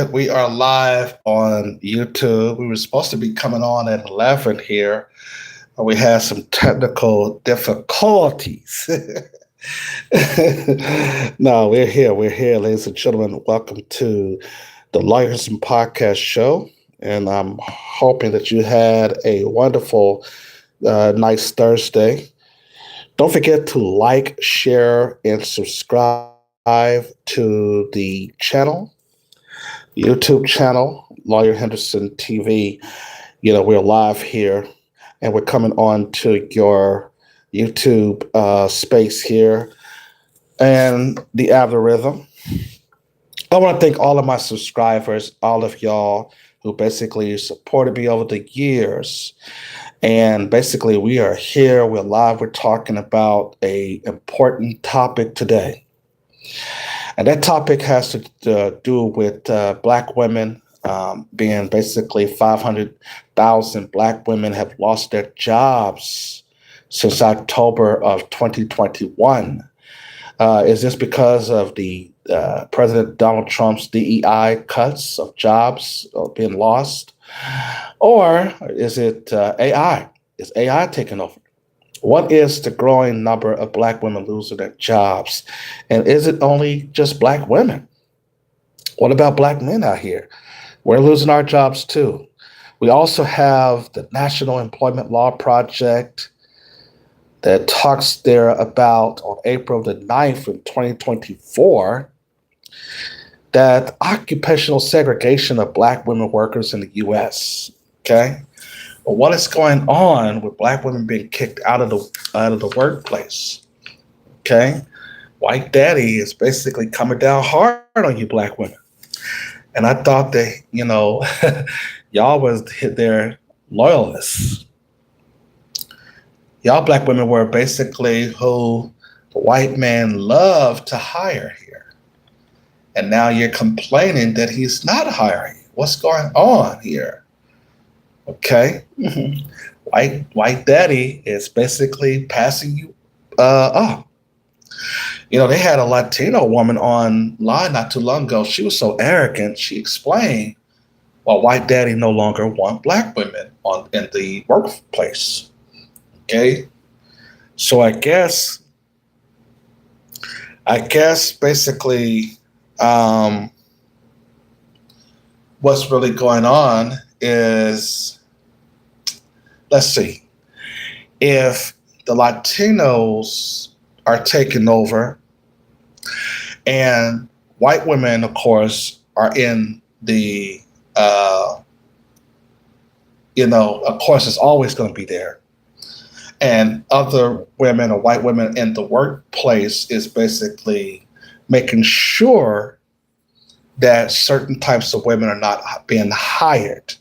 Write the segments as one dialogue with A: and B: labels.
A: We are live on YouTube. We were supposed to be coming on at 11 here, but we had some technical difficulties. No, we're here. We're here, ladies and gentlemen. Welcome to the Lawyers and Podcast Show. And I'm hoping that you had a wonderful, nice Thursday. Don't forget to like, share, and subscribe to the YouTube channel, Lawyer Henderson TV. We're live here and we're coming on to your YouTube space here and the algorithm. I want to thank all of my subscribers, all of y'all who basically supported me over the years. And basically, we are here, we're live, we're talking about a important topic today. And that topic has to do with Black women being basically 500,000 Black women have lost their jobs since October of 2021. Is this because of the President Donald Trump's DEI cuts of jobs being lost? Or is it AI? Is AI taking over? What is the growing number of Black women losing their jobs? And is it only just Black women? What about Black men out here? We're losing our jobs too. We also have the National Employment Law Project that talks there about on April the 9th in 2024 that occupational segregation of Black women workers in the U.S. Okay, well, what is going on with Black women being kicked out of the workplace? Okay, white daddy is basically coming down hard on you, Black women, and I thought that y'all was their loyalists. Y'all Black women were basically who the white man loved to hire here. And now you're complaining that he's not hiring. What's going on here? Okay. White daddy is basically passing you up. They had a Latino woman online not too long ago. She was so arrogant. She explained why white daddy no longer want Black women in the workplace. Okay. So I guess basically what's really going on is, let's see, if the Latinos are taking over and white women, of course, are in the, of course, it's always going to be there. And other women or white women in the workplace is basically making sure that certain types of women are not being hired.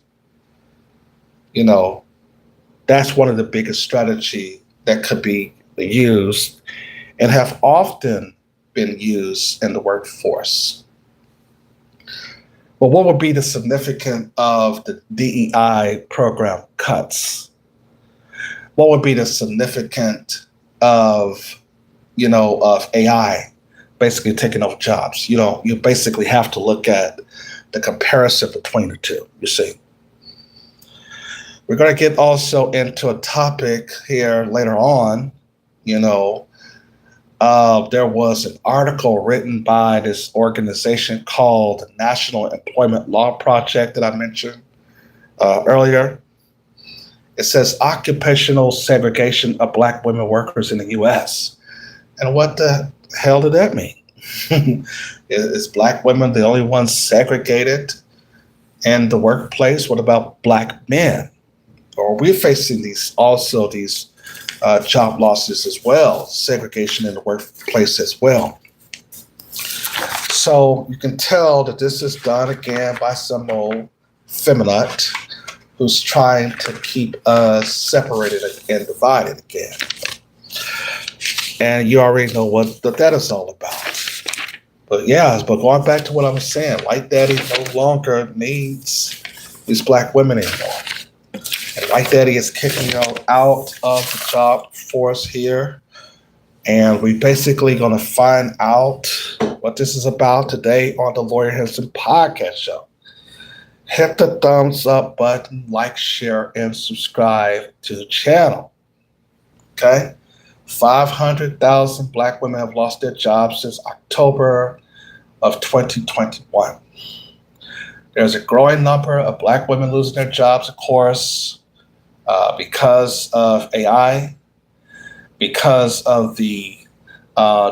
A: That's one of the biggest strategy that could be used and have often been used in the workforce. But what would be the significance of the DEI program cuts? What would be the significance of AI basically taking over jobs? You basically have to look at the comparison between the two, you see. We're going to get also into a topic here later on. There was an article written by this organization called the National Employment Law Project that I mentioned earlier. It says occupational segregation of Black women workers in the U.S. And what the hell did that mean? Is Black women the only ones segregated in the workplace? What about Black men? Or are we facing these job losses as well, segregation in the workplace as well? So you can tell that this is done again by some old feminine who's trying to keep us separated and divided again. And you already know what that is all about. But going back to what I was saying, white daddy no longer needs these Black women anymore. And white daddy is kicking y'all out of the job force here. And we basically going to find out what this is about today on the Lawyer Henderson podcast show. Hit the thumbs up button, like, share, and subscribe to the channel. Okay? 500,000 Black women have lost their jobs since October of 2021. There's a growing number of Black women losing their jobs, of course, because of AI, because of the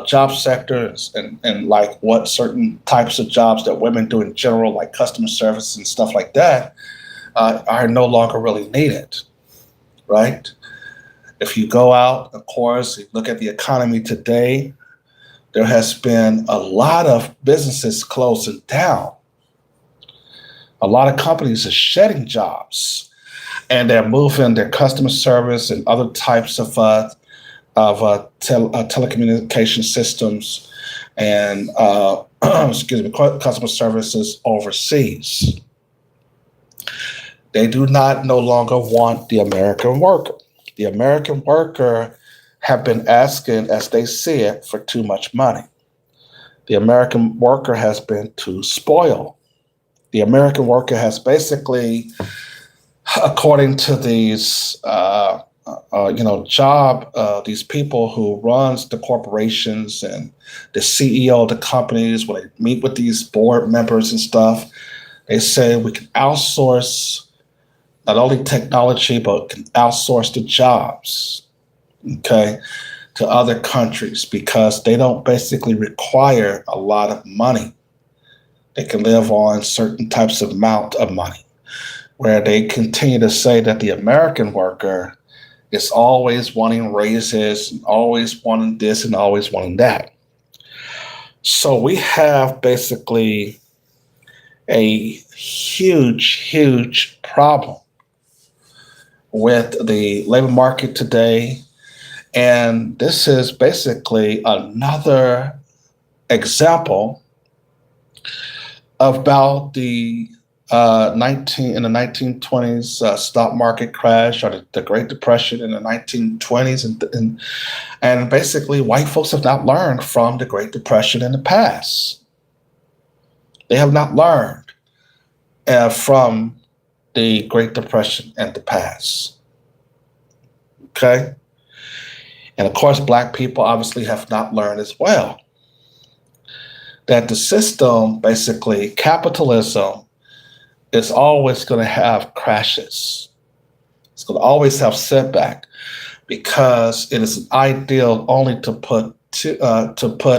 A: job sectors and like what certain types of jobs that women do in general, like customer service and stuff like that, are no longer really needed, right? If you go out, of course, you look at the economy today, there has been a lot of businesses closing down. A lot of companies are shedding jobs, and they're moving their customer service and other types of telecommunication systems and customer services overseas. They do not no longer want the American worker. The American worker have been asking, as they see it, for too much money. The American worker has been too spoiled. The American worker has basically, according to these these people who runs the corporations and the CEO of the companies, when they meet with these board members and stuff, they say we can outsource not only technology, but can outsource the jobs, okay, to other countries because they don't basically require a lot of money. They can live on certain types of amount of money, where they continue to say that the American worker is always wanting raises, and always wanting this and always wanting that. So we have basically a huge, huge problem with the labor market today. And this is basically another example about the 1920s stock market crash, or the Great Depression in the 1920s, and basically white folks have not learned from the Great Depression in the past. They have not learned from the Great Depression in the past. Okay? And of course, Black people obviously have not learned as well that the system, basically capitalism, is always going to have crashes. It's going to always have setback because it is an ideal only to put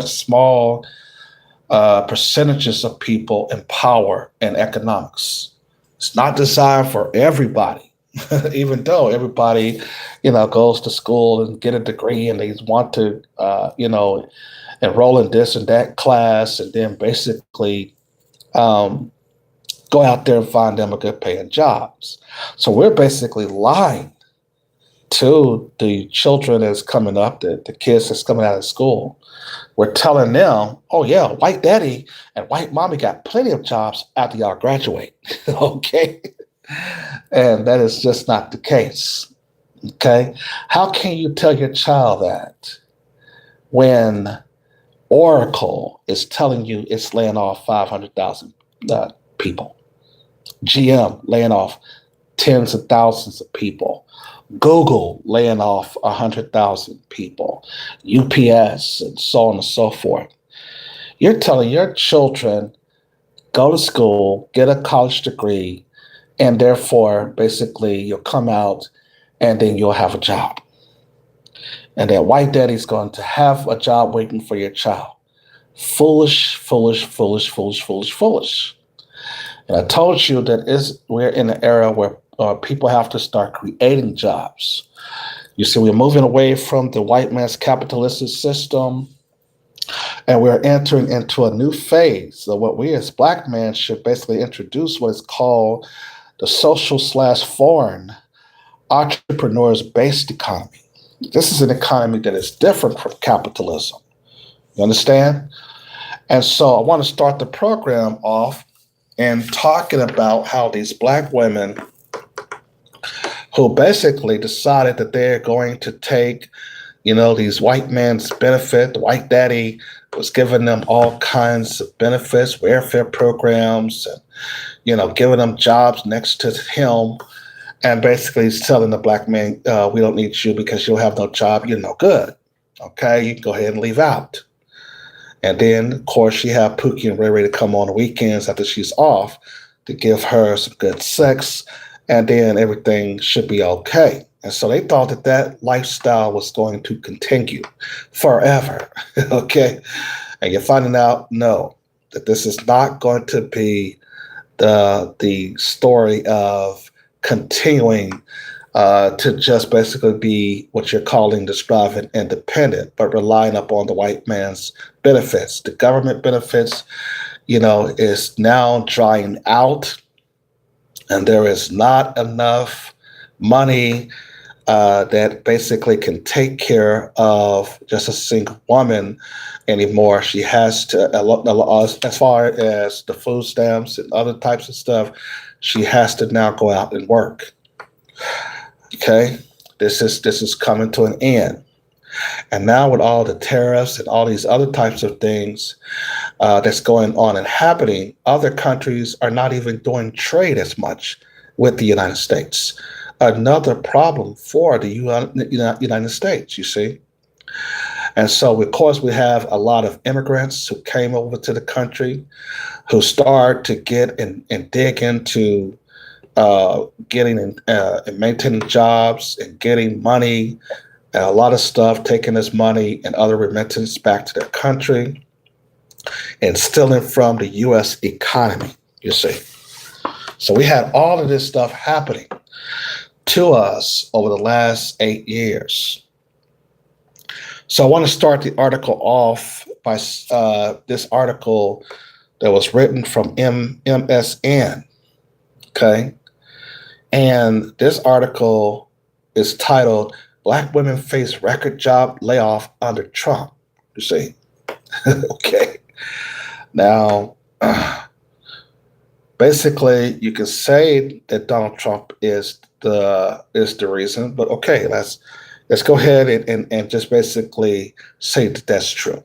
A: small percentages of people in power and economics. It's not designed for everybody, even though everybody, goes to school and get a degree and they want to, enroll in this and that class, and then basically go out there and find them a good paying jobs. So we're basically lying to the children that's coming up, the kids that's coming out of school. We're telling them, oh yeah, white daddy and white mommy got plenty of jobs after y'all graduate. Okay. And that is just not the case. Okay. How can you tell your child that when Oracle is telling you it's laying off 500,000 people? GM laying off tens of thousands of people. Google laying off 100,000 people. UPS and so on and so forth. You're telling your children, go to school, get a college degree, and therefore, basically, you'll come out and then you'll have a job. And that white daddy's going to have a job waiting for your child. Foolish, foolish, foolish, foolish, foolish, foolish. And I told you that we're in an era where people have to start creating jobs. You see, we're moving away from the white man's capitalistic system, and we're entering into a new phase. So what we as Black men should basically introduce what is called the social/foreign entrepreneurs-based economy. This is an economy that is different from capitalism. You understand? And so I want to start the program off and talking about how these Black women who basically decided that they're going to take These white men's benefit. The white daddy was giving them all kinds of benefits, welfare programs, and giving them jobs next to him, and basically he's telling the black man, "We don't need you because you'll have no job. You're no good. Okay, you can go ahead and leave out." And then, of course, you have Pookie and Ray Ray to come on the weekends after she's off to give her some good sex, and then everything should be okay. And so they thought that that lifestyle was going to continue forever. Okay. And you're finding out, no, that this is not going to be the story of continuing to just basically be what you're calling describing independent, but relying upon the white man's benefits. The government benefits, is now drying out, and there is not enough money that basically can take care of just a single woman anymore. She has to, as far as the food stamps and other types of stuff, she has to now go out and work. Okay, this is coming to an end. And now with all the tariffs and all these other types of things that's going on and happening, other countries are not even doing trade as much with the United States. Another problem for the United States, you see. And so, of course, we have a lot of immigrants who came over to the country, who start to get and dig into getting and maintaining jobs and getting money, and a lot of stuff, taking this money and other remittance back to their country and stealing from the U.S. economy, you see. So we had all of this stuff happening to us over the last 8 years. So I want to start the article off by this article that was written from MSN, okay? And this article is titled, "Black Women Face Record Job Layoff Under Trump," you see. Okay. Now, basically, you can say that Donald Trump is the reason, but okay, let's go ahead and just basically say that that's true.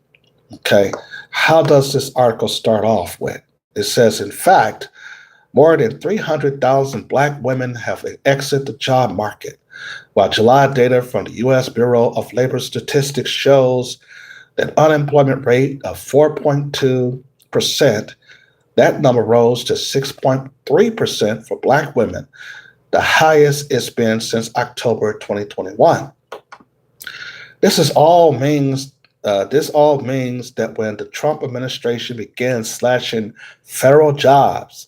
A: Okay. How does this article start off with? It says, in fact, more than 300,000 Black women have exited the job market, while July data from the U.S. Bureau of Labor Statistics shows that unemployment rate of 4.2%, that number rose to 6.3% for Black women, the highest it's been since October 2021. This all means that when the Trump administration began slashing federal jobs,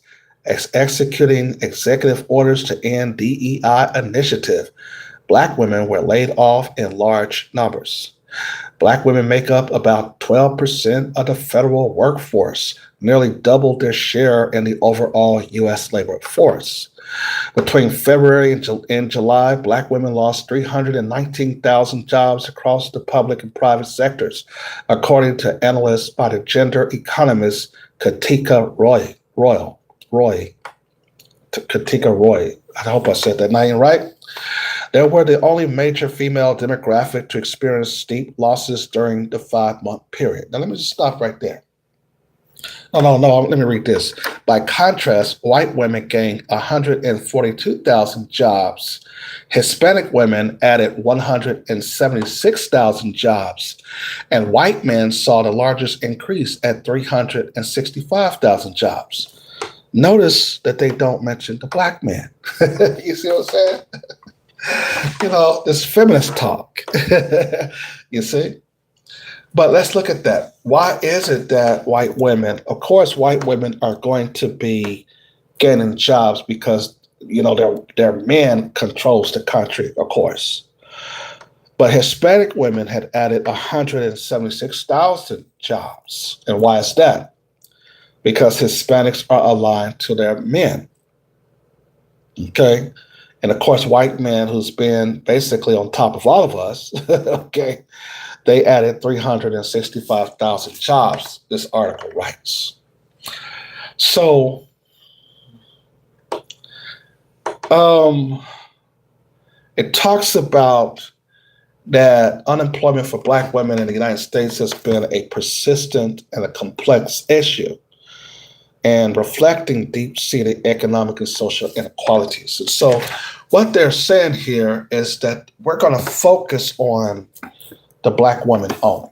A: executing executive orders to end DEI initiative, Black women were laid off in large numbers. Black women make up about 12% of the federal workforce, nearly double their share in the overall U.S. labor force. Between February and July, Black women lost 319,000 jobs across the public and private sectors, according to analysts by the gender economist Katika Roy. Katika Roy. I hope I said that name right. They were the only major female demographic to experience steep losses during the 5-month period. Now, let me just stop right there. No, let me read this. By contrast, white women gained 142,000 jobs. Hispanic women added 176,000 jobs. And white men saw the largest increase at 365,000 jobs. Notice that they don't mention the Black men. You see what I'm saying? This feminist talk. You see? But let's look at that. Why is it that white women, of course, white women are going to be gaining jobs because, their men controls the country, of course. But Hispanic women had added 176,000 jobs. And why is that? Because Hispanics are aligned to their men. Okay? And of course, white men who's been basically on top of all of us, okay, they added 365,000 jobs, this article writes. So, it talks about that unemployment for Black women in the United States has been a persistent and a complex issue and reflecting deep-seated economic and social inequalities. And so what they're saying here is that we're going to focus on the Black woman only.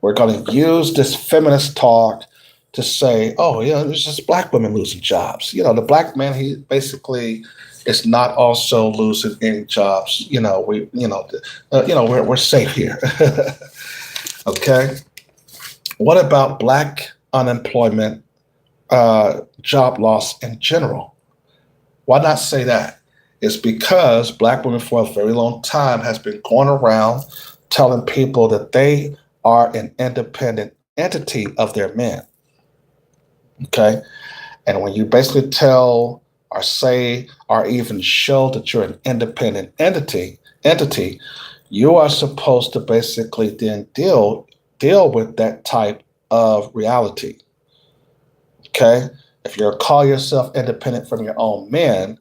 A: We're going to use this feminist talk to say, oh, yeah, it's just Black women losing jobs. The Black man, he basically is not also losing any jobs. We're safe here. Okay. What about Black unemployment, job loss in general? Why not say that? It's because Black women for a very long time has been going around telling people that they are an independent entity of their men. Okay. And when you basically tell or say or even show that you're an independent entity, you are supposed to basically then deal with that type of reality. Okay. If you call yourself independent from your own men,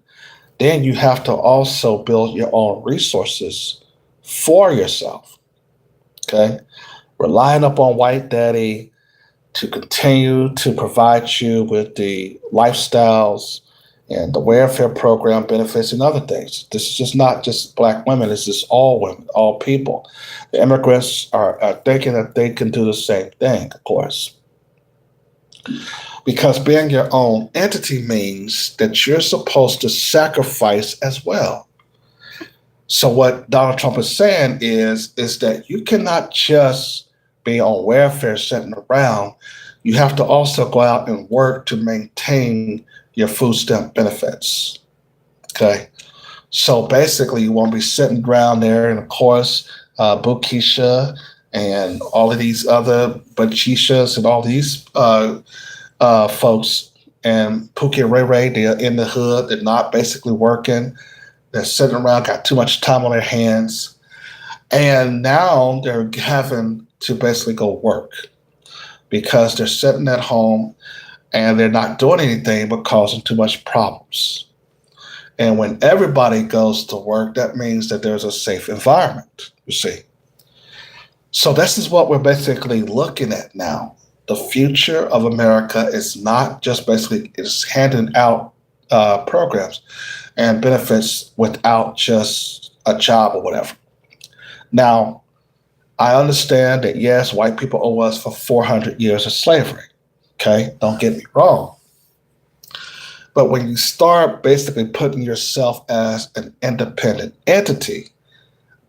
A: then you have to also build your own resources for yourself. Okay. Relying upon white daddy to continue to provide you with the lifestyles and the welfare program benefits and other things. This is just not just Black women, this is all women, all people. The immigrants are thinking that they can do the same thing, of course. Because being your own entity means that you're supposed to sacrifice as well. So what Donald Trump is saying is that you cannot just be on welfare sitting around. You have to also go out and work to maintain your food stamp benefits. Okay. So basically you won't be sitting around there, and of course, Bukisha and all of these other Bachishas and all these folks and Pookie and Ray Ray, they're in the hood, they're not basically working. They're sitting around, got too much time on their hands. And now they're having to basically go work because they're sitting at home and they're not doing anything but causing too much problems. And when everybody goes to work, that means that there's a safe environment, you see. So this is what we're basically looking at now. The future of America is not just basically is handing out programs and benefits without just a job or whatever. Now, I understand that, yes, white people owe us for 400 years of slavery. Okay, don't get me wrong. But when you start basically putting yourself as an independent entity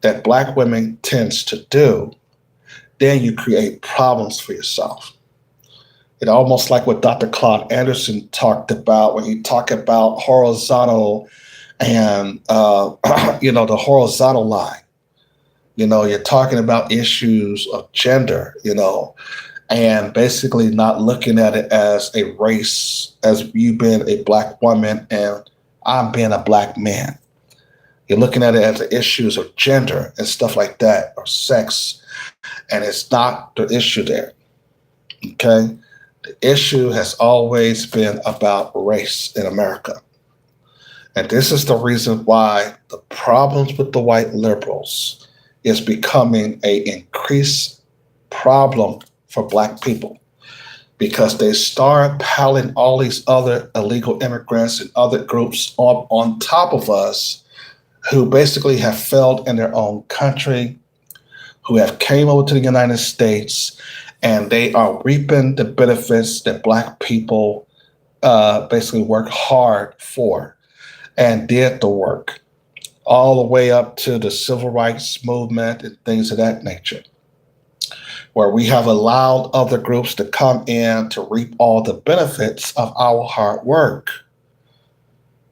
A: that Black women tends to do, then you create problems for yourself. It almost like what Dr. Claude Anderson talked about when he talked about horizontal and, the horizontal line. You're talking about issues of gender, and basically not looking at it as a race, as you being a Black woman and I'm being a Black man. You're looking at it as the issues of gender and stuff like that, or sex, and it's not the issue there. Okay? The issue has always been about race in America. And this is the reason why the problems with the white liberals is becoming an increased problem for Black people, because they start piling all these other illegal immigrants and other groups on top of us who basically have failed in their own country, who have came over to the United States, and they are reaping the benefits that Black people basically worked hard for and did the work, all the way up to the civil rights movement and things of that nature, where we have allowed other groups to come in to reap all the benefits of our hard work.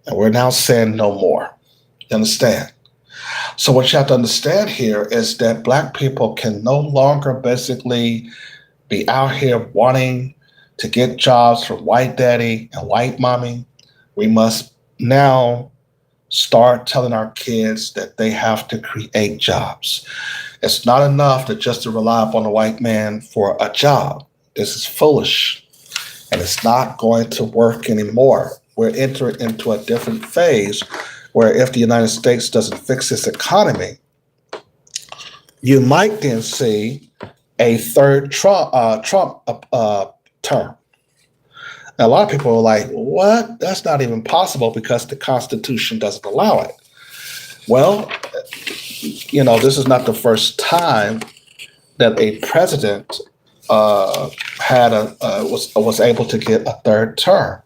A: And we're now saying no more. You understand? So what you have to understand here is that Black people can no longer basically be out here wanting to get jobs from white daddy and white mommy. We must now start telling our kids that they have to create jobs. It's not enough just to rely upon the white man for a job. This is foolish, and it's not going to work anymore. We're entering into a different phase where if the United States doesn't fix its economy, you might then see a third Trump term. Now, a lot of people are like, what? That's not even possible because the Constitution doesn't allow it. Well, this is not the first time that a president had was able to get a third term.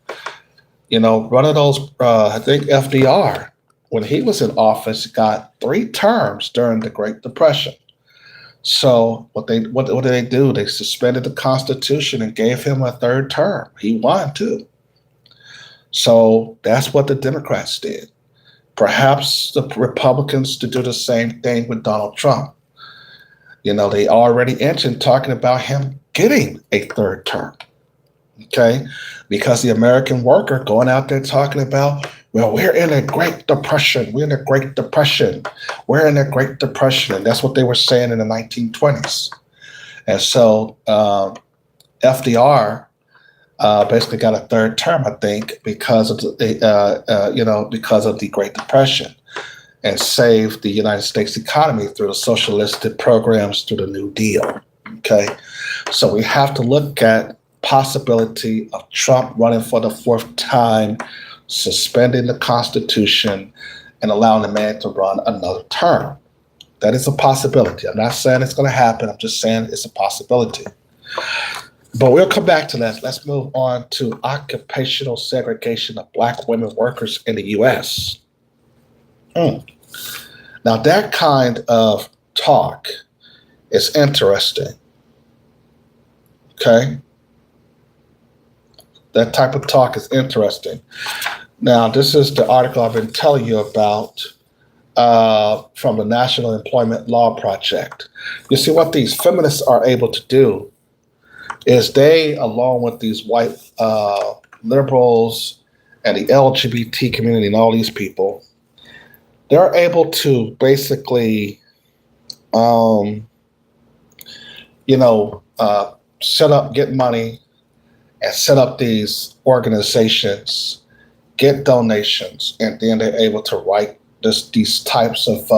A: One of those, I think FDR, when he was in office, got 3 terms during the Great Depression. So what did they do? They suspended the Constitution and gave him a third term. He won too. So that's what the Democrats did. Perhaps the Republicans to do the same thing with Donald Trump. They already mentioned talking about him getting a third term. Okay, because the American worker going out there talking about, well, we're in a Great Depression. We're in a Great Depression. We're in a Great Depression. And that's what they were saying in the 1920s. And so FDR basically got a third term, I think, because of because of the Great Depression, and saved the United States economy through the socialistic programs, through the New Deal. Okay, so we have to look at possibility of Trump running for the 4th time, suspending the Constitution, and allowing the man to run another term. That is a possibility. I'm not saying it's going to happen. I'm just saying it's a possibility. But we'll come back to that. Let's move on to occupational segregation of Black women workers in the U.S. Now, that kind of talk is interesting. Okay? That type of talk is interesting. Now, this is the article I've been telling you about from the National Employment Law Project. You see, what these feminists are able to do is they, along with these white liberals and the LGBT community and all these people, they're able to basically, set up, get money, and set up these organizations, get donations, and then they're able to write these types of,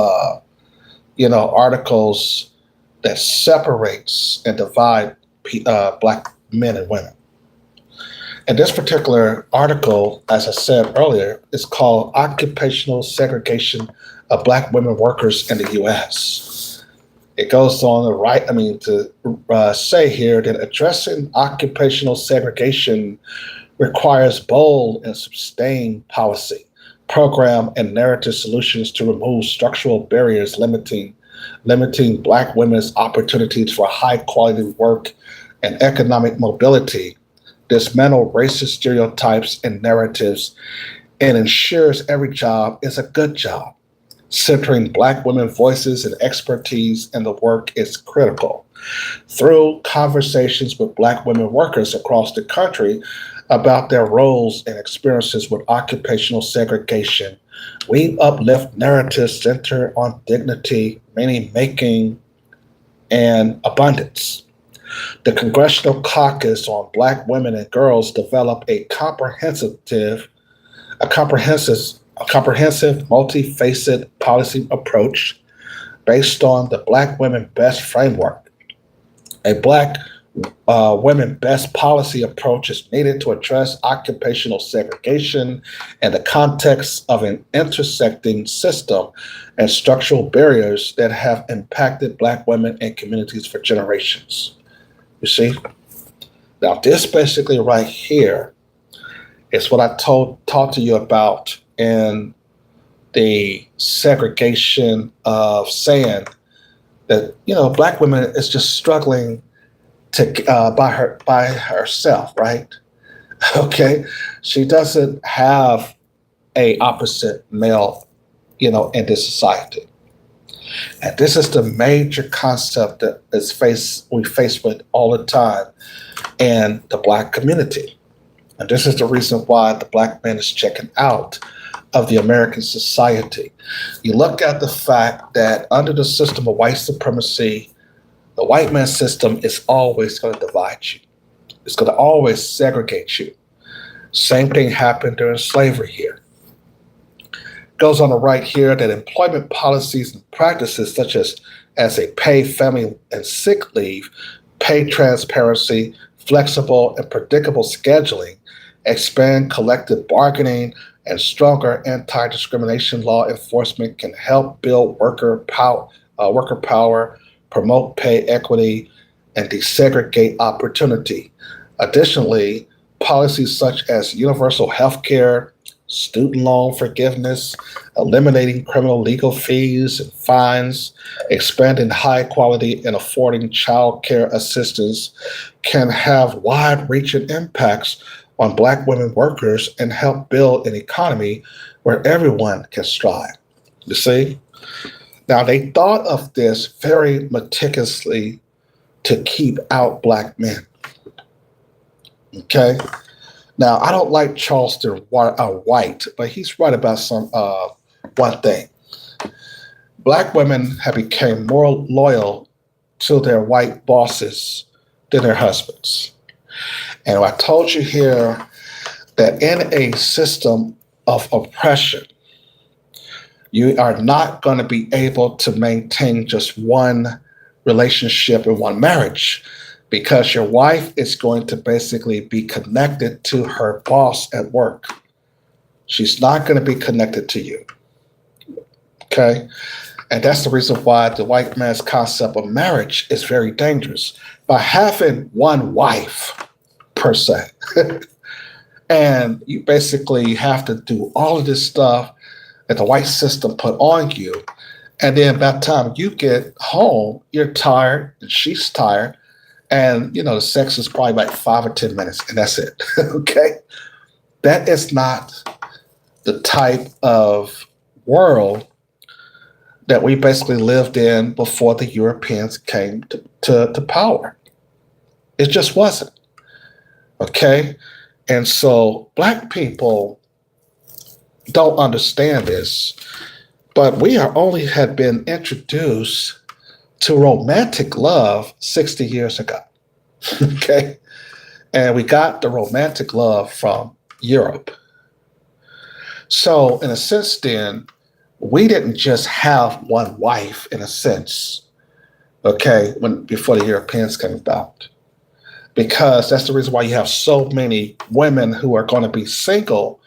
A: articles that separates and divide Black men and women. And this particular article, as I said earlier, is called Occupational Segregation of Black Women Workers in the U.S. It goes on to say here that addressing occupational segregation requires bold and sustained policy, program, and narrative solutions to remove structural barriers limiting Black women's opportunities for high-quality work and economic mobility, dismantle racist stereotypes and narratives, and ensures every job is a good job. Centering Black women's voices and expertise in the work is critical. Through conversations with Black women workers across the country about their roles and experiences with occupational segregation, we uplift narratives centered on dignity, meaning-making, and abundance. The Congressional Caucus on Black Women and Girls developed a comprehensive, multifaceted policy approach based on the Black Women Best framework. A Black Women Best policy approach is needed to address occupational segregation in the context of an intersecting system and structural barriers that have impacted Black women and communities for generations. You see? Now, this basically right here is what I talked to you about in the segregation of saying that, Black women is just struggling to by herself, right? Okay, she doesn't have a opposite male, in this society, and this is the major concept that we face with all the time in the Black community, and this is the reason why the Black man is checking out of the American society. You look at the fact that under the system of white supremacy, the white man system is always going to divide you. It's going to always segregate you. Same thing happened during slavery here. Goes on to write here that employment policies and practices such as a paid family and sick leave, pay transparency, flexible and predictable scheduling, expand collective bargaining, and stronger anti-discrimination law enforcement can help build worker power, promote pay equity, and desegregate opportunity. Additionally, policies such as universal health care, student loan forgiveness, eliminating criminal legal fees and fines, expanding high quality and affording child care assistance can have wide reaching impacts on Black women workers and help build an economy where everyone can strive. You see? Now, they thought of this very meticulously to keep out Black men. Okay? Now, I don't like Charleston White, but he's right about one thing. Black women have become more loyal to their white bosses than their husbands. And I told you here that in a system of oppression, you are not going to be able to maintain just one relationship and one marriage, because your wife is going to basically be connected to her boss at work. She's not going to be connected to you. Okay? And that's the reason why the white man's concept of marriage is very dangerous. By having one wife, per se, and you basically have to do all of this stuff that the white system put on you. And then by the time you get home, you're tired and she's tired. And, the sex is probably like 5 or 10 minutes, and that's it. Okay? That is not the type of world that we basically lived in before the Europeans came to power. It just wasn't. Okay? And so Black people don't understand this, but we had been introduced to romantic love 60 years ago. Okay? And we got the romantic love from Europe. So in a sense then, we didn't just have one wife in a sense, okay, before the Europeans came about. Because that's the reason why you have so many women who are going to be single,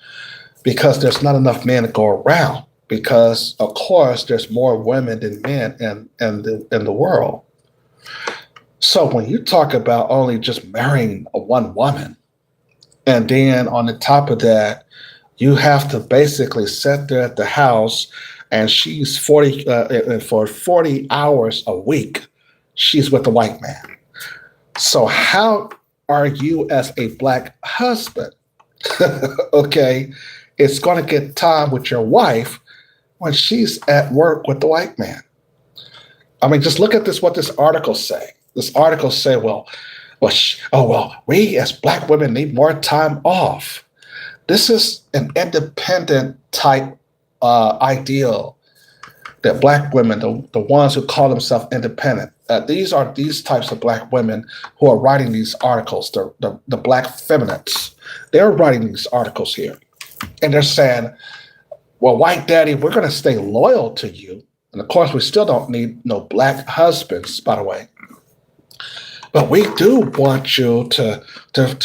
A: because there's not enough men to go around. Because, of course, there's more women than men in the world. So when you talk about only just marrying one woman, and then on the top of that, you have to basically sit there at the house, and she's for 40 hours a week, she's with the white man. So how are you as a Black husband, okay, it's going to get time with your wife when she's at work with the white man? I mean, just look at what this article say. This article say, we as Black women need more time off. This is an independent type ideal that Black women, the ones who call themselves independent, these are these types of Black women who are writing these articles, the Black feminists. They're writing these articles here. And they're saying, well, white daddy, we're going to stay loyal to you. And of course, we still don't need no Black husbands, by the way. But we do want you to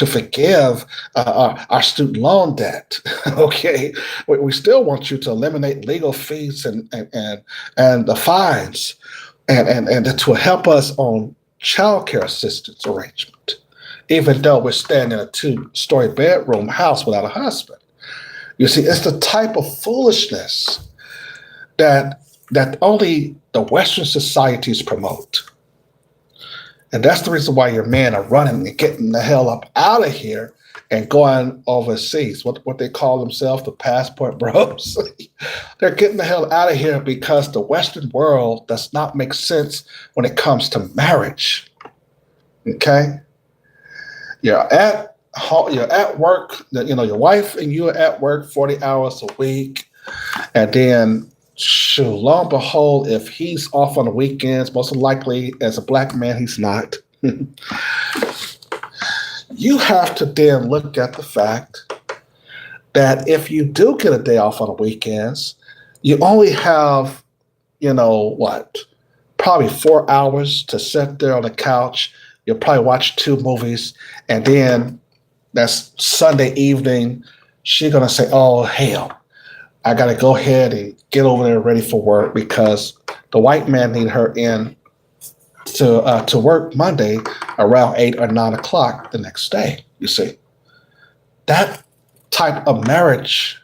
A: forgive our student loan debt, okay? We still want you to eliminate legal fees and the fines, and to help us on child care assistance arrangement, even though we're staying in a 2-story bedroom house without a husband. You see, it's the type of foolishness that only the Western societies promote. And that's the reason why your men are running and getting the hell up out of here and going overseas, what they call themselves, the passport bros. They're getting the hell out of here because the Western world does not make sense when it comes to marriage. Okay? You're at work, your wife and you are at work 40 hours a week, and then lo and behold, if he's off on the weekends, most likely as a Black man, he's not. You have to then look at the fact that if you do get a day off on the weekends, You only have, what, probably 4 hours to sit there on the couch. You'll probably watch two movies, and then that's Sunday evening. She's gonna say, "Oh hell, I gotta go ahead and get over there ready for work because the white man need her in to work Monday around 8 or 9 o'clock the next day." You see, that type of marriage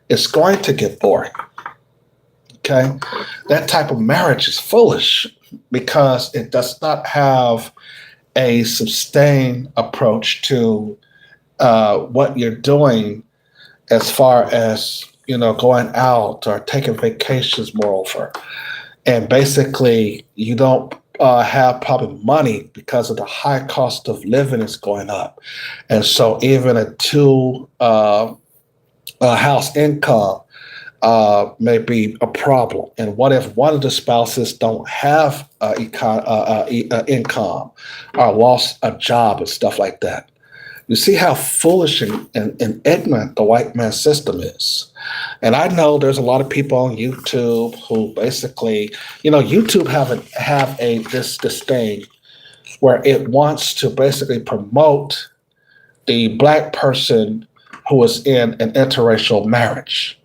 A: is going to get boring. Okay, that type of marriage is foolish because it does not have a sustained approach to what you're doing as far as going out or taking vacations. Moreover, and basically you don't have probably money because of the high cost of living is going up, and so even a two house income may be a problem. And what if one of the spouses don't have income or lost a job and stuff like that? You see how foolish and ignorant the white man system is. And I know there's a lot of people on YouTube who basically, YouTube have a this thing where it wants to basically promote the black person who is in an interracial marriage.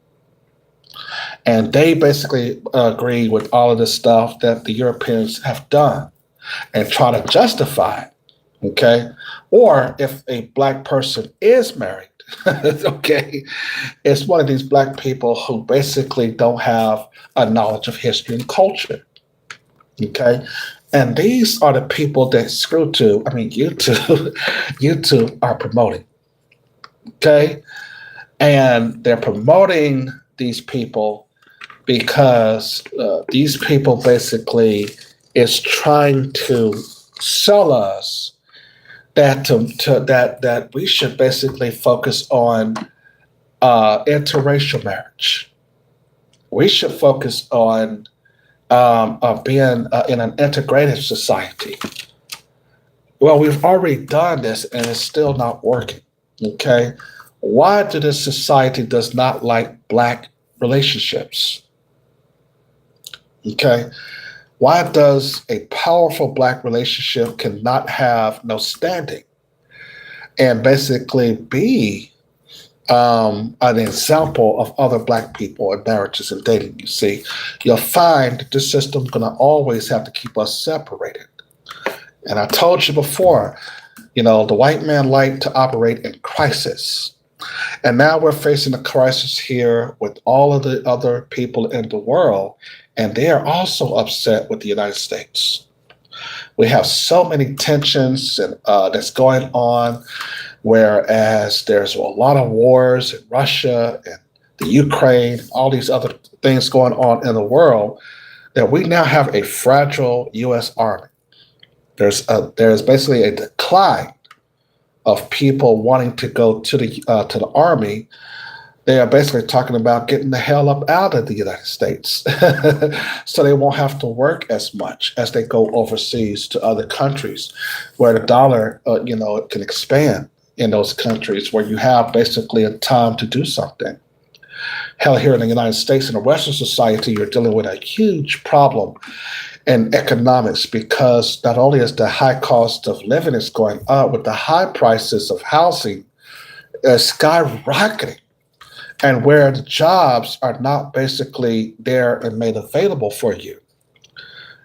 A: And they basically agree with all of this stuff that the Europeans have done and try to justify it. Okay. Or if a black person is married, okay, it's one of these black people who basically don't have a knowledge of history and culture. Okay. And these are the people that YouTube, YouTube are promoting. Okay. And they're promoting these people because these people basically is trying to sell us that we should basically focus on interracial marriage. We should focus on being in an integrated society. Well, we've already done this, and it's still not working. Okay, why do this society does not like black relationships? Okay, why does a powerful black relationship cannot have no standing and basically be an example of other black people in marriages and dating? You see, you'll find that this system's going to always have to keep us separated. And I told you before, the white man liked to operate in crisis. And now we're facing a crisis here with all of the other people in the world, and they are also upset with the United States. We have so many tensions and that's going on, whereas there's a lot of wars in Russia and the Ukraine, all these other things going on in the world, that we now have a fragile U.S. Army. There's basically a decline of people wanting to go to the army. They are basically talking about getting the hell up out of the United States, so they won't have to work as much as they go overseas to other countries, where the dollar, can expand in those countries where you have basically a time to do something. Hell, here in the United States, in a Western society, you're dealing with a huge problem in economics because not only is the high cost of living is going up, with the high prices of housing skyrocketing, and where the jobs are not basically there and made available for you.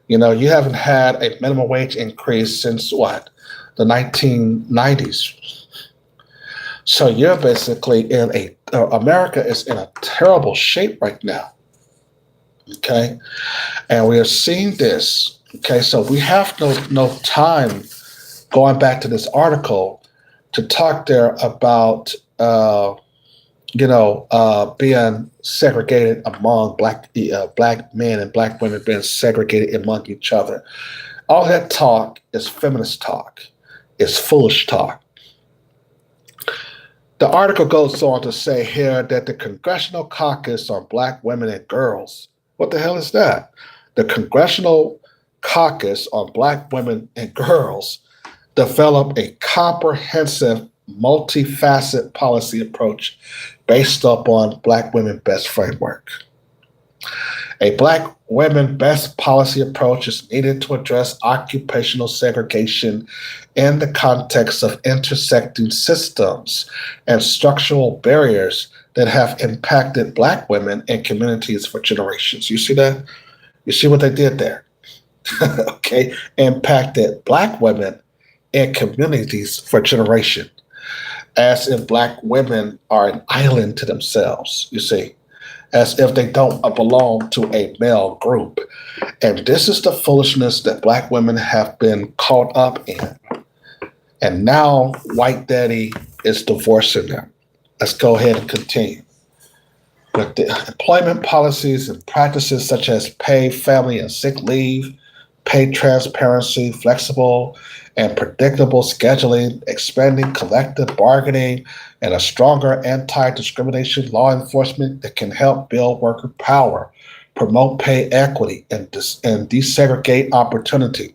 A: You haven't had a minimum wage increase since what? The 1990s. So you're basically in America is in a terrible shape right now. Okay. And we are seeing this. Okay. So we have no time, going back to this article, to talk there about, being segregated among black men and black women being segregated among each other. All that talk is feminist talk. It's foolish talk. The article goes on to say here that the Congressional Caucus on Black Women and Girls. What the hell is that? The Congressional Caucus on Black Women and Girls developed a comprehensive, multifaceted policy approach based upon Black Women Best Framework. A Black women best policy approach is needed to address occupational segregation in the context of intersecting systems and structural barriers that have impacted Black women and communities for generations. You see that? You see what they did there? Okay, impacted Black women and communities for generations, as if Black women are an island to themselves. You see, as if they don't belong to a male group. And this is the foolishness that Black women have been caught up in. And now White Daddy is divorcing them. Let's go ahead and continue. With the employment policies and practices such as paid family and sick leave, pay transparency, flexible and predictable scheduling, expanding collective bargaining, and a stronger anti discrimination law enforcement that can help build worker power, promote pay equity, and desegregate opportunity.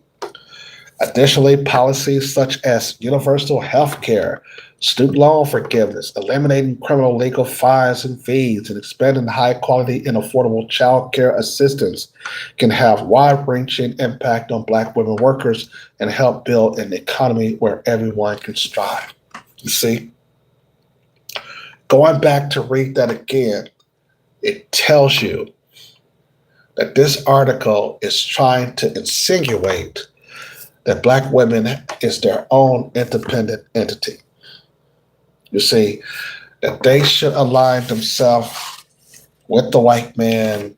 A: Additionally, policies such as universal health care, student loan forgiveness, eliminating criminal legal fines and fees, and expanding high quality and affordable child care assistance can have wide ranging impact on Black women workers and help build an economy where everyone can strive. You see? Going back to read that again, it tells you that this article is trying to insinuate that Black women is their own independent entity. You see, that they should align themselves with the white man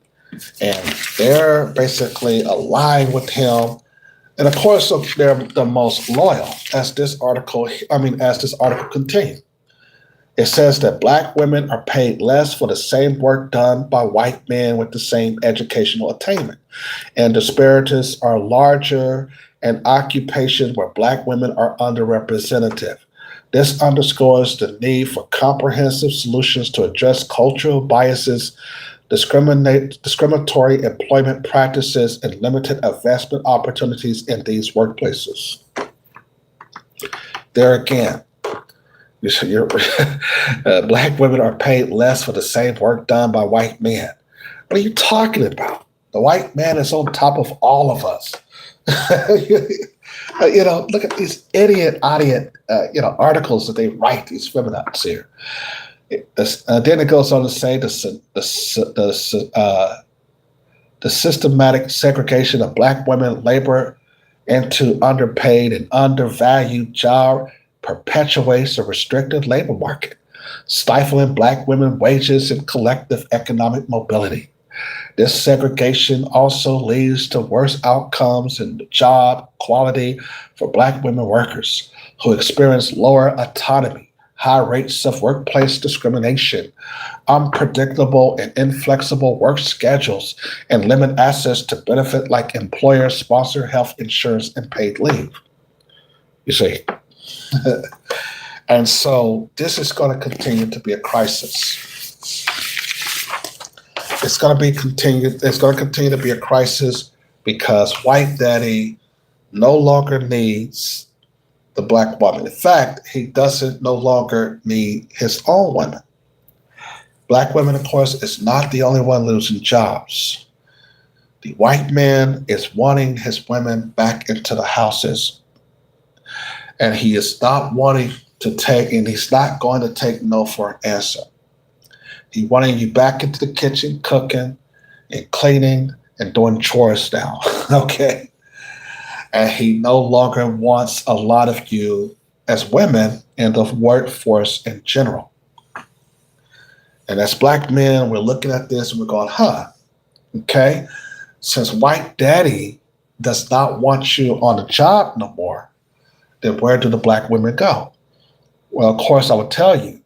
A: and they're basically aligned with him. And of course, they're the most loyal, as this article continues. It says that Black women are paid less for the same work done by white men with the same educational attainment, and disparities are larger in occupations where Black women are underrepresented. This underscores the need for comprehensive solutions to address cultural biases, discriminatory employment practices, and limited investment opportunities in these workplaces. There again, Black women are paid less for the same work done by white men. What are you talking about? The white man is on top of all of us. Look at these idiot articles that they write, these feminists here. Then it goes on to say the systematic segregation of Black women labor into underpaid and undervalued job perpetuates a restrictive labor market, stifling Black women wages and collective economic mobility. This segregation also leads to worse outcomes in job quality for Black women workers who experience lower autonomy, high rates of workplace discrimination, unpredictable and inflexible work schedules, and limited access to benefits like employer-sponsored health insurance and paid leave. You see? And so this is going to continue to be a crisis. It's going to continue to be a crisis because white daddy no longer needs the Black woman. In fact, he doesn't no longer need his own women. Black women, of course, is not the only one losing jobs. The white man is wanting his women back into the houses. And he is not wanting to take, and he's not going to take no for an answer. He wanting you back into the kitchen, cooking and cleaning and doing chores now, okay? And he no longer wants a lot of you as women in the workforce in general. And as Black men, we're looking at this and we're going, okay, since white daddy does not want you on the job no more, then where do the Black women go? Well, of course, I would tell you,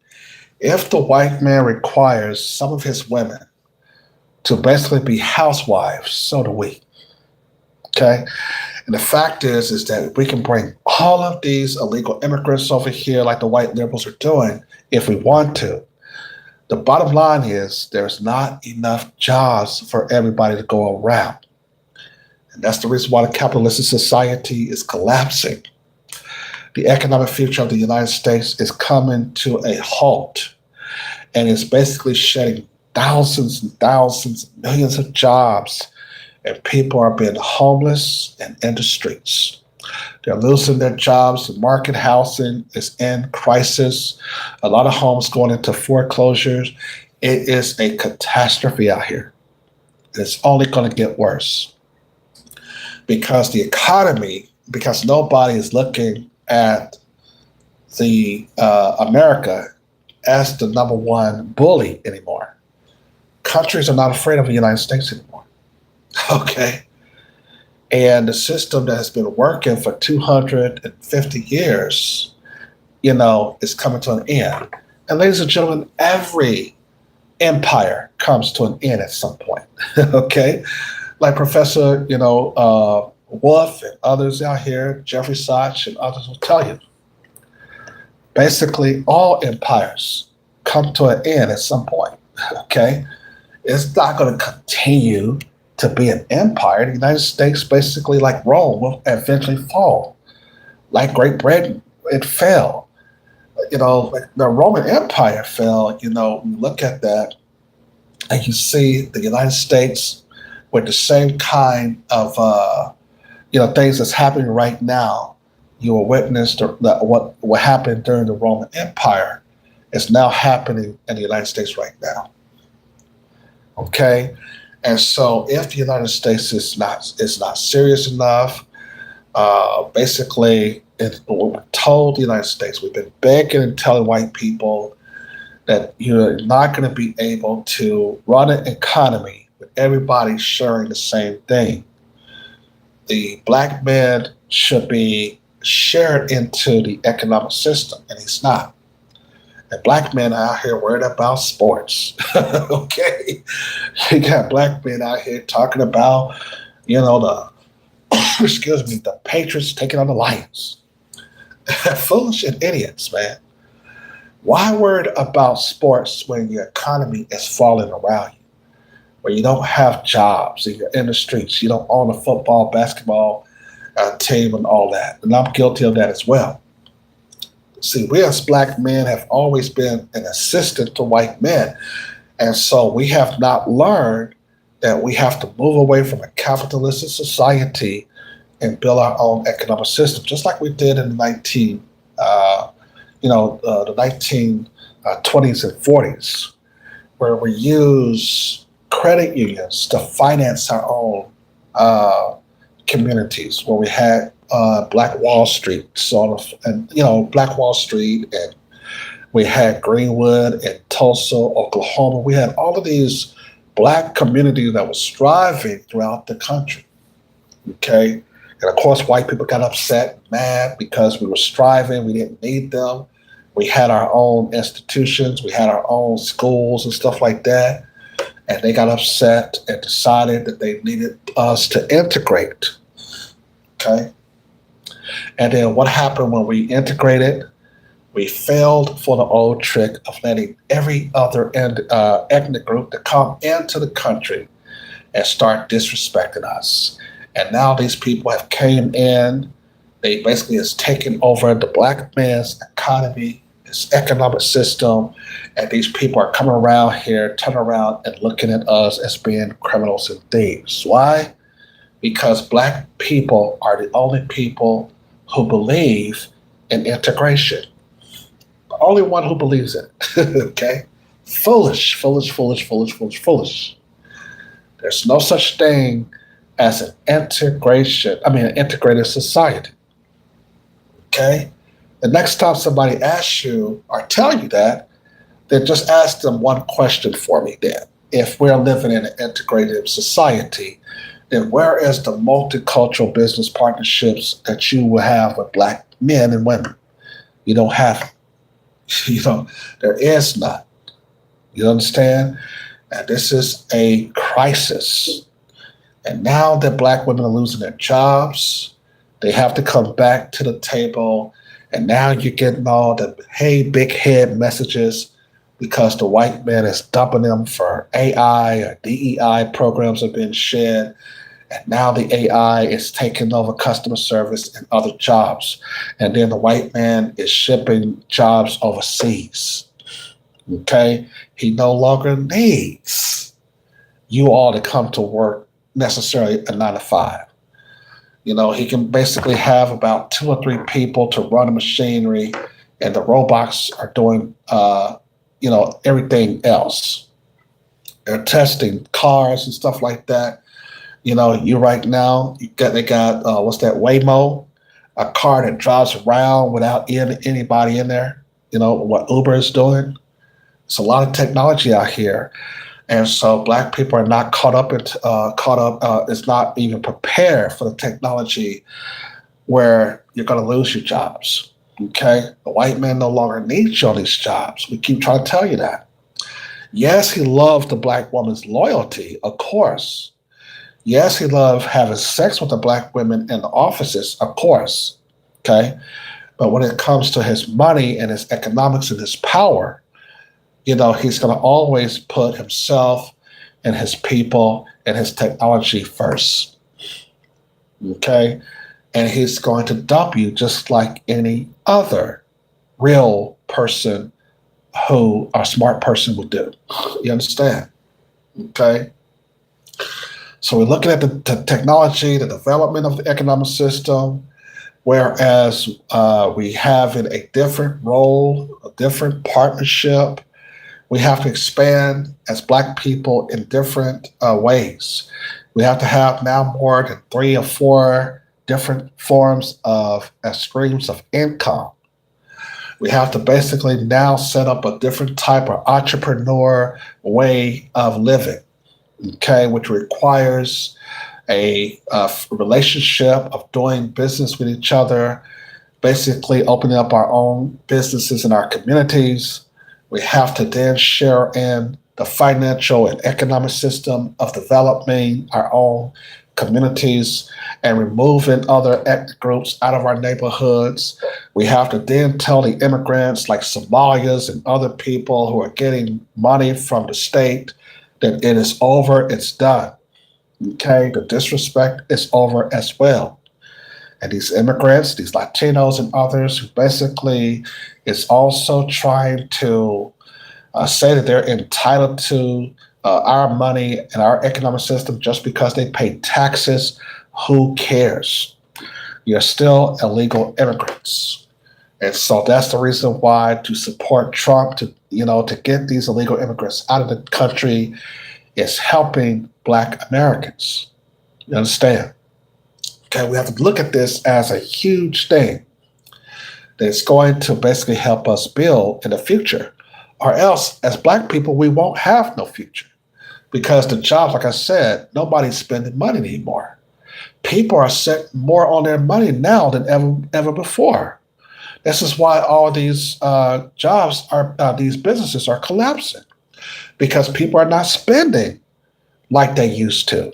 A: if the white man requires some of his women to basically be housewives, so do we. Okay? And the fact is that we can bring all of these illegal immigrants over here like the white liberals are doing if we want to. The bottom line is there's not enough jobs for everybody to go around. And that's the reason why the capitalistic society is collapsing. The economic future of the United States is coming to a halt and is basically shedding thousands and thousands, millions of jobs, and people are being homeless and in the streets. They're losing their jobs. The market housing is in crisis. A lot of homes going into foreclosures. It is a catastrophe out here. It's only going to get worse because the economy, because nobody is looking at the America as the number one bully anymore. Countries are not afraid of the United States anymore. Okay. And the system that has been working for 250 years, is coming to an end. And ladies and gentlemen, every empire comes to an end at some point. Okay. Like Professor, Wolf and others out here, Jeffrey Sachs and others will tell you. Basically, all empires come to an end at some point. Okay. It's not going to continue to be an empire. The United States, basically like Rome, will eventually fall. Like Great Britain, it fell. Like the Roman Empire fell. You look at that and you see the United States with the same kind of, things that's happening right now. You will witness what happened during the Roman Empire is now happening in the United States right now. Okay. And so, if the United States is not serious enough, basically, we told the United States, we've been begging and telling white people that you're not going to be able to run an economy with everybody sharing the same thing. The black man should be shared into the economic system, and he's not. And black men out here worried about sports. Okay. You got black men out here talking about, the the Patriots taking on the Lions. Foolish and idiots, man. Why worried about sports when your economy is falling around you? Where you don't have jobs and you're in the streets. You don't own a football, basketball team and all that. And I'm guilty of that as well. See, we as black men have always been an assistant to white men. And so we have not learned that we have to move away from a capitalistic society and build our own economic system, just like we did in the 1920s and 40s, where we use credit unions to finance our own communities, where we had Black Wall Street, Black Wall Street, and we had Greenwood and Tulsa, Oklahoma. We had all of these black communities that was thriving throughout the country. Okay. And of course, white people got upset, mad because we were striving. We didn't need them. We had our own institutions. We had our own schools and stuff like that. And they got upset and decided that they needed us to integrate. Okay. And then what happened when we integrated? We failed for the old trick of letting every other ethnic group to come into the country and start disrespecting us. And now these people have came in. They basically has taken over the black man's economy, his economic system, and these people are coming around here, turning around and looking at us as being criminals and thieves. Why? Because black people are the only people who believe in integration. The only one who believes in it. Okay? Foolish, foolish, foolish, foolish, foolish, foolish. There's no such thing as an integrated society. Okay? The next time somebody asks you or tell you that, then just ask them one question for me then. If we're living in an integrated society, then where is the multicultural business partnerships that you will have with black men and women? You don't have it. There is none. You understand? And this is a crisis. And now that black women are losing their jobs, they have to come back to the table. And now you're getting all the, hey, big head messages because the white man is dumping them for AI or DEI programs have been shed. And now the AI is taking over customer service and other jobs. And then the white man is shipping jobs overseas. Okay, he no longer needs you all to come to work necessarily a 9 to 5. He can basically have about 2 or 3 people to run the machinery, and the robots are doing, everything else. They're testing cars and stuff like that. You right now, they got what's that, Waymo, a car that drives around without anybody in there. What Uber is doing. It's a lot of technology out here, and so Black people are not caught up. It's not even prepared for the technology where you're going to lose your jobs. Okay, the white man no longer needs you on these jobs. We keep trying to tell you that. Yes, he loved the Black woman's loyalty, of course. Yes, he loved having sex with the Black women in the offices, of course. Okay, but when it comes to his money and his economics and his power, he's going to always put himself and his people and his technology first. Okay, and he's going to dump you just like any other real person who a smart person would do. You understand? Okay. So we're looking at the technology, the development of the economic system, whereas we have in a different role, a different partnership. We have to expand as Black people in different ways. We have to have now more than 3 or 4 different forms of streams of income. We have to basically now set up a different type of entrepreneur way of living, okay, which requires a relationship of doing business with each other, basically opening up our own businesses in our communities. We have to then share in the financial and economic system of developing our own communities and removing other ethnic groups out of our neighborhoods. We have to then tell the immigrants like Somalians and other people who are getting money from the state that it is over, it's done. Okay, the disrespect is over as well. And these immigrants, these Latinos and others who basically is also trying to say that they're entitled to our money and our economic system just because they pay taxes. Who cares? You're still illegal immigrants. And so that's the reason why to support Trump to get these illegal immigrants out of the country is helping Black Americans. You understand? Okay, we have to look at this as a huge thing that's going to basically help us build in the future. Or else, as Black people, we won't have no future. Because the jobs, like I said, nobody's spending money anymore. People are spending more on their money now than ever before. This is why all these these businesses are collapsing. Because people are not spending like they used to.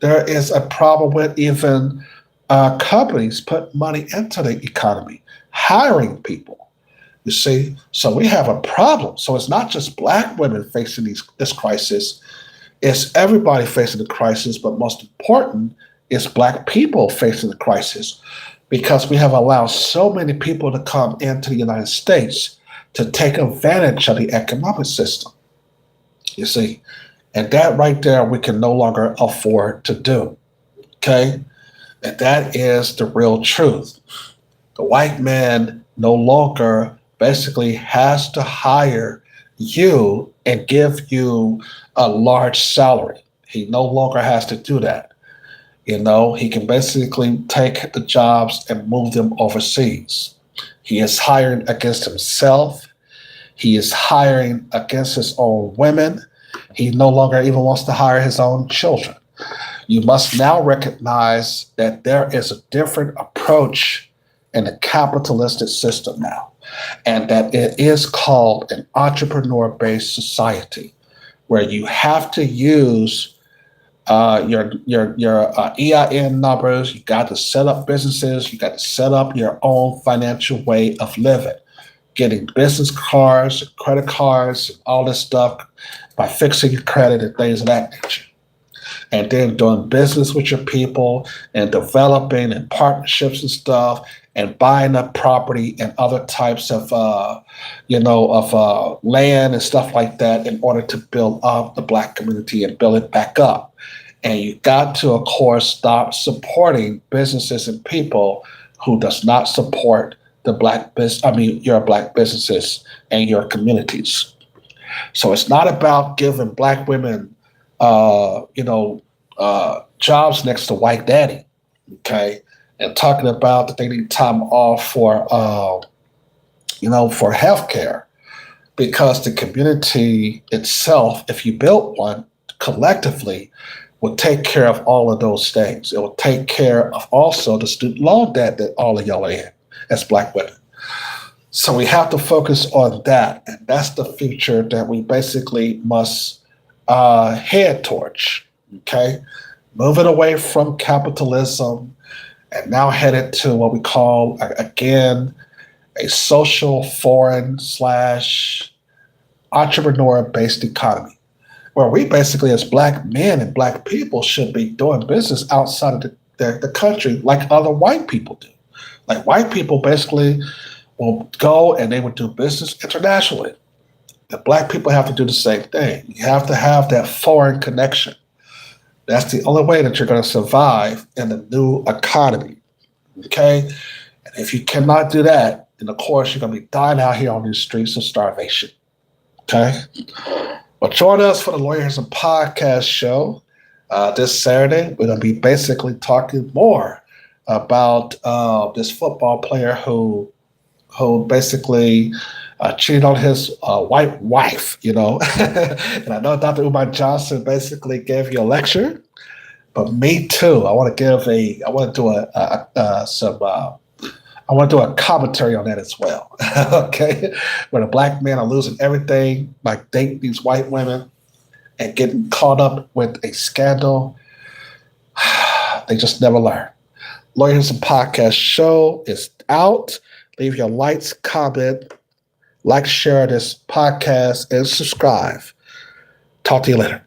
A: There is a problem with even companies putting money into the economy, hiring people. You see, so we have a problem. So it's not just Black women facing this crisis; it's everybody facing the crisis. But most important, it's Black people facing the crisis because we have allowed so many people to come into the United States to take advantage of the economic system. You see, and that right there we can no longer afford to do. Okay, and that is the real truth. The white man no longer basically has to hire you and give you a large salary. He no longer has to do that. He can basically take the jobs and move them overseas. He is hiring against himself. He is hiring against his own women. He no longer even wants to hire his own children. You must now recognize that there is a different approach in the capitalistic system now, and that it is called an entrepreneur-based society, where you have to use your EIN numbers. You got to set up businesses. You got to set up your own financial way of living, getting business cards, credit cards, and all this stuff by fixing your credit and things of that nature. and then doing business with your people and developing and partnerships and stuff and buying up property and other types of land and stuff like that in order to build up the Black community and build it back up. And you got to, of course, stop supporting businesses and people who does not support your Black businesses and your communities. So it's not about giving Black women, jobs next to white daddy, okay, and talking about that they need time off for health care, because the community itself, if you built one collectively, will take care of all of those things. It will take care of also the student loan debt that all of y'all are in as Black women. So we have to focus on that, and that's the future that we basically must head towards. Okay, moving away from capitalism and now headed to what we call again a social, foreign / entrepreneur-based economy, where we basically, as Black men and Black people, should be doing business outside of the country like other white people do. Like white people basically will go and they would do business internationally. The Black people have to do the same thing. You have to have that foreign connection. That's the only way that you're going to survive in the new economy. Okay? And if you cannot do that, then of course you're going to be dying out here on these streets of starvation. Okay? Well, join us for the Lawyers and Podcast show this Saturday. We're going to be basically talking more about this football player who basically cheated on his white wife, and I know Dr. Umar Johnson basically gave you a lecture, but me too. I want to do a commentary on that as well. Okay, where the Black men are losing everything by dating these white women and getting caught up with a scandal. They just never learn. Lawyers and Podcast show is out. Leave your likes, comment, share this podcast, and subscribe. Talk to you later.